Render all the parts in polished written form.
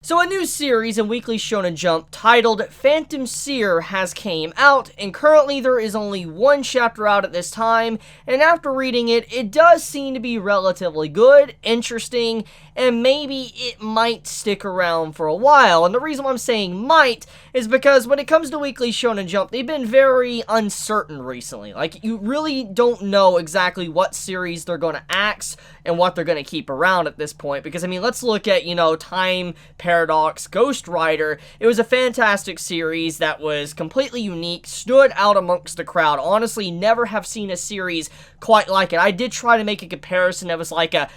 So a new series in Weekly Shonen Jump titled Phantom Seer has came out, and currently there is only one chapter out at this time, and after reading it, it does seem to be relatively good, interesting, and maybe it might stick around for a while. And the reason why I'm saying might is because when it comes to Weekly Shonen Jump, they've been very uncertain recently. Like, you really don't know exactly what series they're going to axe and what they're going to keep around at this point, because, I mean, let's look at, Time Paradox Ghost Rider. It was a fantastic series that was completely unique, stood out amongst the crowd. Honestly, never have seen a series quite like it. I did try to make a comparison that was like a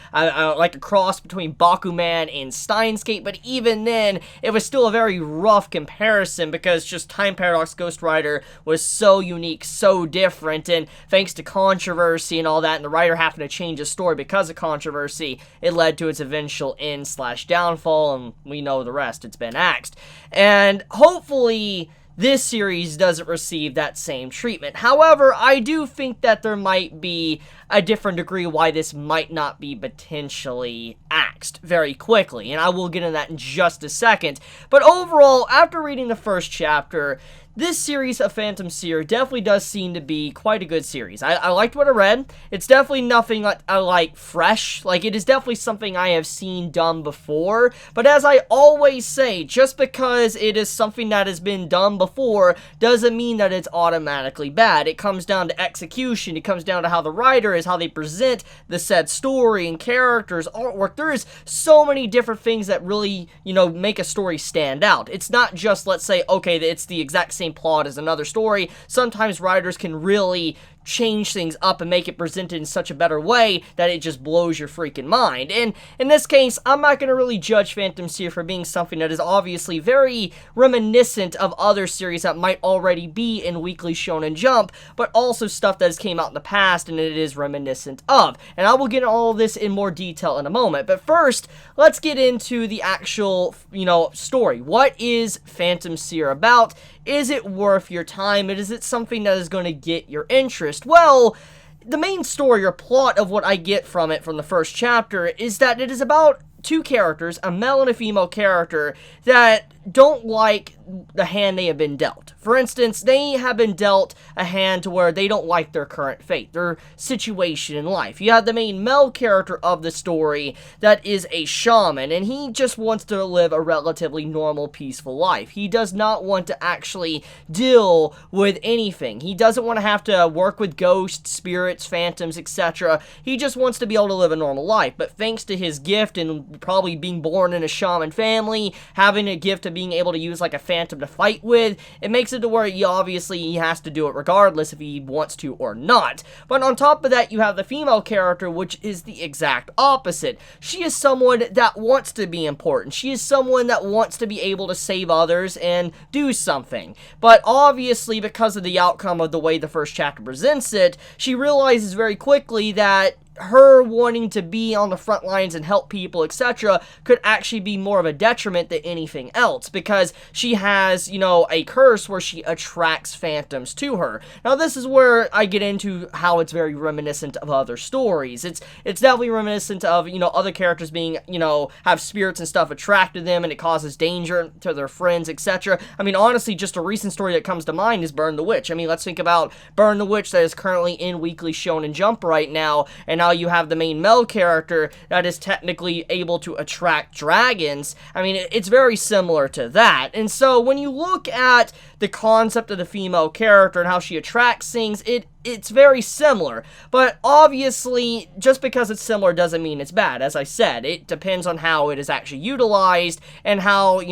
cross between Bakuman and Steins Gate, but even then, it was still a very rough comparison because just Time Paradox Ghost Rider was so unique, so different, and thanks to controversy and all that, and the writer having to change his story because of controversy, it led to its eventual end/downfall, and we know the rest. It's been axed. And hopefully this series doesn't receive that same treatment. However, I do think that there might be a different degree why this might not be potentially axed very quickly, and I will get into that in just a second. But overall, after reading the first chapter, this series of Phantom Seer definitely does seem to be quite a good series. I liked what I read. It's definitely nothing like fresh. Like, it is definitely something I have seen done before. But as I always say, just because it is something that has been done before doesn't mean that it's automatically bad. It comes down to execution. It comes down to how the writer is, how they present the said story and characters, artwork. There is so many different things that really, make a story stand out. It's not just, let's say, okay, it's the exact same plot as another story. Sometimes writers can really change things up and make it presented in such a better way that it just blows your freaking mind. And in this case, I'm not going to really judge Phantom Seer for being something that is obviously very reminiscent of other series that might already be in Weekly Shonen Jump, but also stuff that has came out in the past and it is reminiscent of. And I will get into all of this in more detail in a moment. But first, let's get into the actual, story. What is Phantom Seer about? Is it worth your time? And is it something that is going to get your interest? Well, the main story or plot of what I get from it from the first chapter is that it is about two characters, a male and a female character, that don't like the hand they have been dealt. For instance, they have been dealt a hand to where they don't like their current fate, their situation in life. You have the main male character of the story that is a shaman, and he just wants to live a relatively normal, peaceful life. He does not want to actually deal with anything. He doesn't want to have to work with ghosts, spirits, phantoms, etc. He just wants to be able to live a normal life. But thanks to his gift and probably being born in a shaman family, having a gift of being able to use like a phantom to fight with, it makes it to where he has to do it regardless if he wants to or not. But on top of that, you have the female character, which is the exact opposite. She is someone that wants to be important. She is someone that wants to be able to save others and do something. But obviously, because of the outcome of the way the first chapter presents it, she realizes very quickly that her wanting to be on the front lines and help people, etc., could actually be more of a detriment than anything else, because she has, a curse where she attracts phantoms to her. Now, this is where I get into how it's very reminiscent of other stories. It's definitely reminiscent of, other characters being, have spirits and stuff attract to them, and it causes danger to their friends, etc. I mean, honestly, just a recent story that comes to mind is Burn the Witch. I mean, let's think about Burn the Witch that is currently in Weekly Shonen Jump right now, and now you have the main male character that is technically able to attract dragons. I mean, it's very similar to that. And so when you look at the concept of the female character and how she attracts things, it's very similar, but obviously, just because it's similar doesn't mean it's bad. As I said, it depends on how it is actually utilized and how,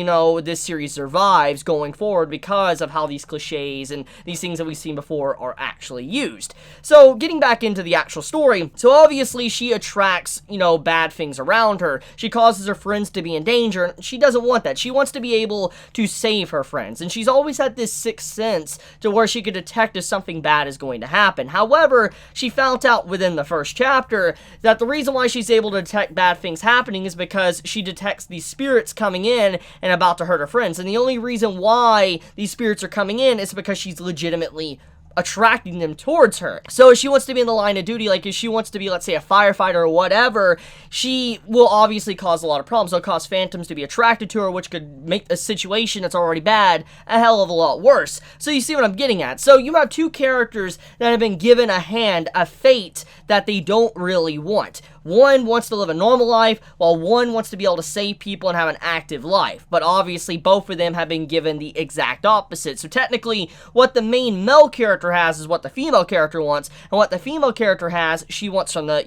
this series survives going forward because of how these cliches and these things that we've seen before are actually used. So, getting back into the actual story, so obviously she attracts, bad things around her. She causes her friends to be in danger, and she doesn't want that. She wants to be able to save her friends, and she's always had this sixth sense to where she could detect if something bad is going to happen. However, she found out within the first chapter that the reason why she's able to detect bad things happening is because she detects these spirits coming in and about to hurt her friends. And the only reason why these spirits are coming in is because she's legitimately attracting them towards her. So if she wants to be in the line of duty, like if she wants to be, let's say, a firefighter or whatever, she will obviously cause a lot of problems. It'll cause phantoms to be attracted to her, which could make a situation that's already bad a hell of a lot worse. So you see what I'm getting at. So you have two characters that have been given a hand, a fate that they don't really want. One wants to live a normal life, while one wants to be able to save people and have an active life. But obviously, both of them have been given the exact opposite. So technically, what the main male character has is what the female character wants, and what the female character has, she wants from the,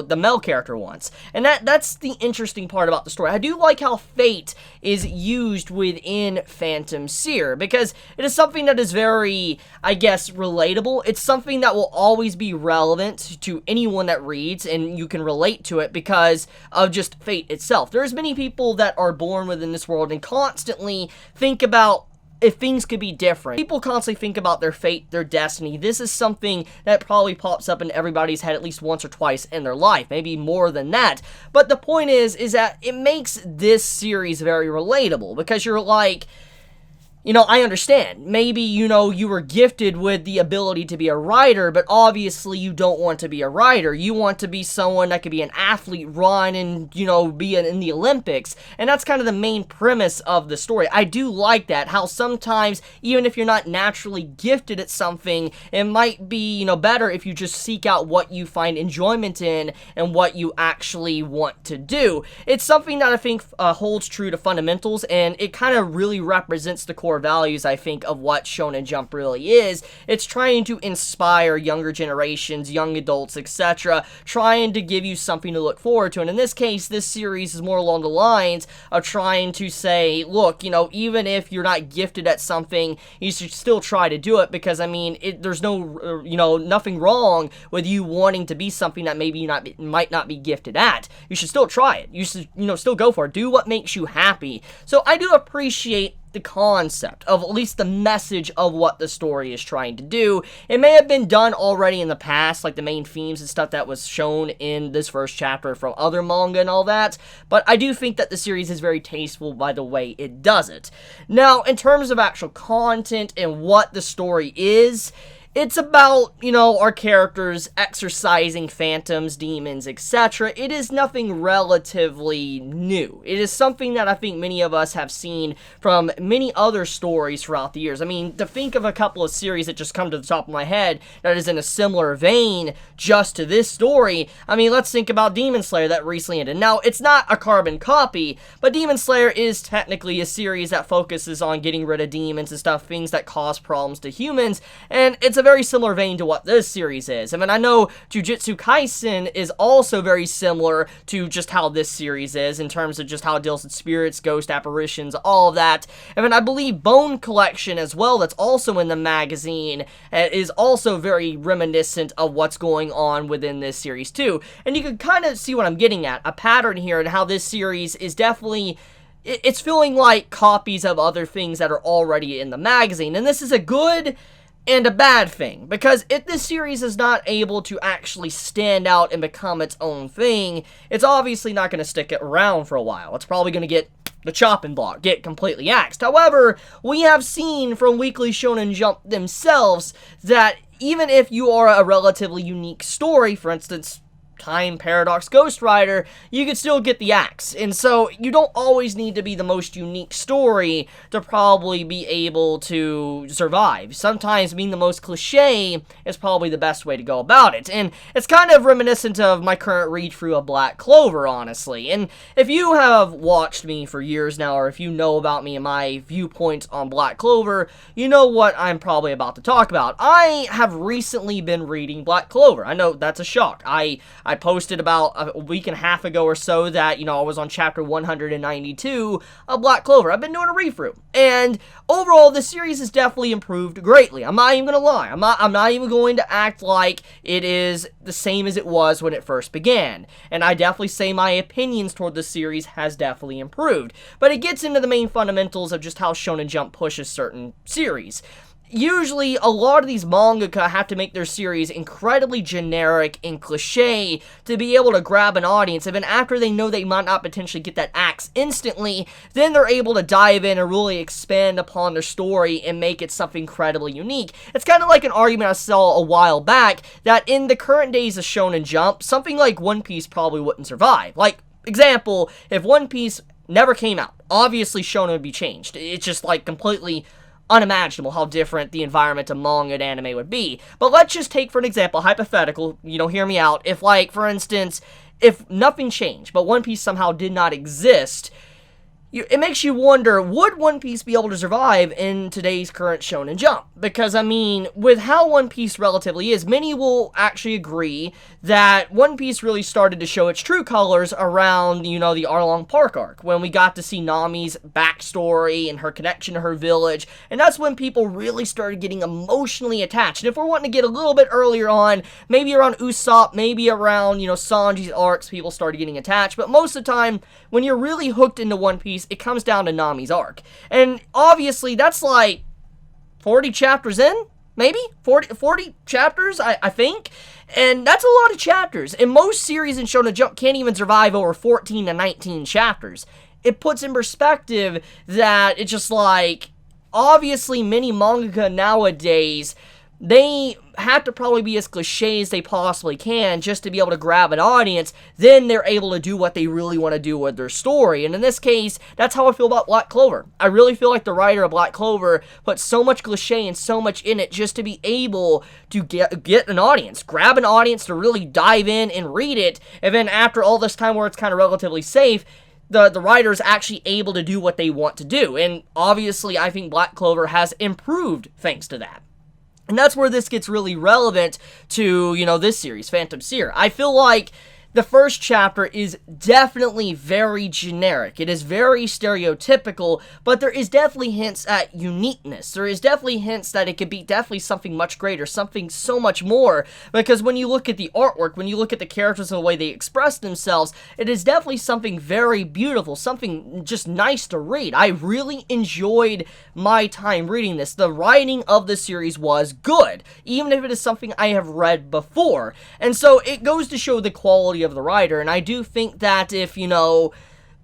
the male character wants. And that's the interesting part about the story. I do like how fate is used within Phantom Seer, because it is something that is very, I guess, relatable. It's something that will always be relevant to anyone that reads, and you can relate to it because of just fate itself. There's many people that are born within this world and constantly think about if things could be different. People constantly think about their fate, their destiny. This is something that probably pops up in everybody's head at least once or twice in their life, maybe more than that. But the point is that it makes this series very relatable, because you're like, I understand. Maybe, you were gifted with the ability to be a writer, but obviously you don't want to be a writer. You want to be someone that could be an athlete, run, and, be in the Olympics. And that's kind of the main premise of the story. I do like that, how sometimes, even if you're not naturally gifted at something, it might be, better if you just seek out what you find enjoyment in and what you actually want to do. It's something that I think holds true to fundamentals, and it kind of really represents the core values, I think, of what Shonen Jump really is. It's trying to inspire younger generations, young adults, etc., trying to give you something to look forward to. And in this case, this series is more along the lines of trying to say, look, even if you're not gifted at something, you should still try to do it, because, there's no, nothing wrong with you wanting to be something that maybe you might not be gifted at. You should still try it. You should, still go for it. Do what makes you happy. So I do appreciate the concept of at least the message of what the story is trying to do. It may have been done already in the past, like the main themes and stuff that was shown in this first chapter from other manga and all that, but I do think that the series is very tasteful by the way it does it. Now, in terms of actual content and what the story is, it's about, our characters exorcising phantoms, demons, etc. It is nothing relatively new. It is something that I think many of us have seen from many other stories throughout the years. To think of a couple of series that just come to the top of my head that is in a similar vein just to this story, let's think about Demon Slayer that recently ended. Now, it's not a carbon copy, but Demon Slayer is technically a series that focuses on getting rid of demons and stuff, things that cause problems to humans, and it's a very similar vein to what this series is. I know Jujutsu Kaisen is also very similar to just how this series is in terms of just how it deals with spirits, ghost apparitions, all of that. I believe Bone Collection as well, that's also in the magazine, is also very reminiscent of what's going on within this series too. And you can kind of see what I'm getting at, a pattern here, and how this series is definitely, it's feeling like copies of other things that are already in the magazine. And this is a good and a bad thing, because if this series is not able to actually stand out and become its own thing, it's obviously not going to stick it around for a while. It's probably going to get the chopping block, get completely axed. However, we have seen from Weekly Shonen Jump themselves that even if you are a relatively unique story, for instance, Time Paradox Ghost Rider, you could still get the axe. And so you don't always need to be the most unique story to probably be able to survive. Sometimes being the most cliche is probably the best way to go about it. And it's kind of reminiscent of my current read through of Black Clover, honestly. And if you have watched me for years now, or if you know about me and my viewpoints on Black Clover, you know what I'm probably about to talk about. I have recently been reading Black Clover. I know that's a shock. I posted about a week and a half ago or so that, I was on chapter 192 of Black Clover. I've been doing a read-through. And overall, the series has definitely improved greatly. I'm not even going to lie. I'm not even going to act like it is the same as it was when it first began. And I definitely say my opinions toward the series has definitely improved. But it gets into the main fundamentals of just how Shonen Jump pushes certain series. usually a lot of these mangaka have to make their series incredibly generic and cliche to be able to grab an audience, and then after they know they might not potentially get that axe instantly, then they're able to dive in and really expand upon their story and make it something incredibly unique. It's kind of like an argument I saw a while back that in the current days of Shonen Jump, something like One Piece probably wouldn't survive. Like, example, if One Piece never came out, obviously Shonen would be changed. It's just like completely unimaginable how different the environment of manga and anime would be. But let's just take, for an example, hypothetical, hear me out. If, like, for instance, if nothing changed, but One Piece somehow did not exist, it makes you wonder, would One Piece be able to survive in today's current Shonen Jump? Because, I mean, with how One Piece relatively is, many will actually agree that One Piece really started to show its true colors around, the Arlong Park arc, when we got to see Nami's backstory and her connection to her village, and that's when people really started getting emotionally attached. And if we're wanting to get a little bit earlier on, maybe around Usopp, maybe around, Sanji's arcs, people started getting attached, but most of the time, when you're really hooked into One Piece, it comes down to Nami's arc. And obviously, that's like 40 chapters in? Maybe? 40 chapters, I think? And that's a lot of chapters. And most series in Shonen Jump can't even survive over 14 to 19 chapters. It puts in perspective that it's just like, obviously, many mangaka nowadays, they have to probably be as cliche as they possibly can just to be able to grab an audience. Then they're able to do what they really want to do with their story. And in this case, that's how I feel about Black Clover. I really feel like the writer of Black Clover put so much cliche and so much in it just to be able to get an audience, grab an audience to really dive in and read it. And then after all this time where it's kind of relatively safe, the writer's actually able to do what they want to do. And obviously, I think Black Clover has improved thanks to that. And that's where this gets really relevant to, this series, Phantom Seer. I feel like the first chapter is definitely very generic. It is very stereotypical, but there is definitely hints at uniqueness. There is definitely hints that it could be definitely something much greater, something so much more, because when you look at the artwork, when you look at the characters and the way they express themselves, it is definitely something very beautiful, something just nice to read. I really enjoyed my time reading this. The writing of the series was good, even if it is something I have read before. And so it goes to show the quality of the writer, and I do think that if,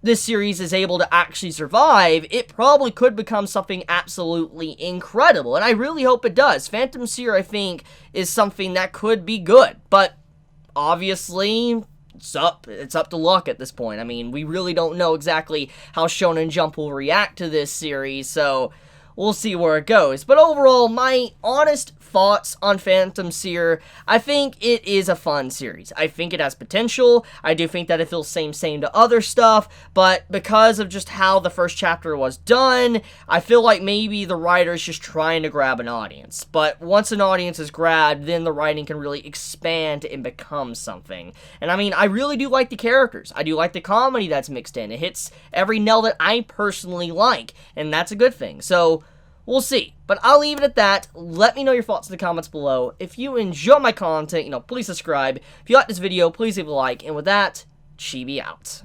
this series is able to actually survive, it probably could become something absolutely incredible, and I really hope it does. Phantom Seer, I think, is something that could be good, but obviously, it's up to luck at this point. I mean, we really don't know exactly how Shonen Jump will react to this series, so we'll see where it goes. But overall, my honest thoughts on Phantom Seer, I think it is a fun series. I think it has potential. I do think that it feels same to other stuff, but because of just how the first chapter was done, I feel like maybe the writer is just trying to grab an audience. But once an audience is grabbed, then the writing can really expand and become something. And I mean, I really do like the characters. I do like the comedy that's mixed in. It hits every nail that I personally like, and that's a good thing. So we'll see. But I'll leave it at that. Let me know your thoughts in the comments below. If you enjoy my content, please subscribe. If you like this video, please leave a like. And with that, Chibi out.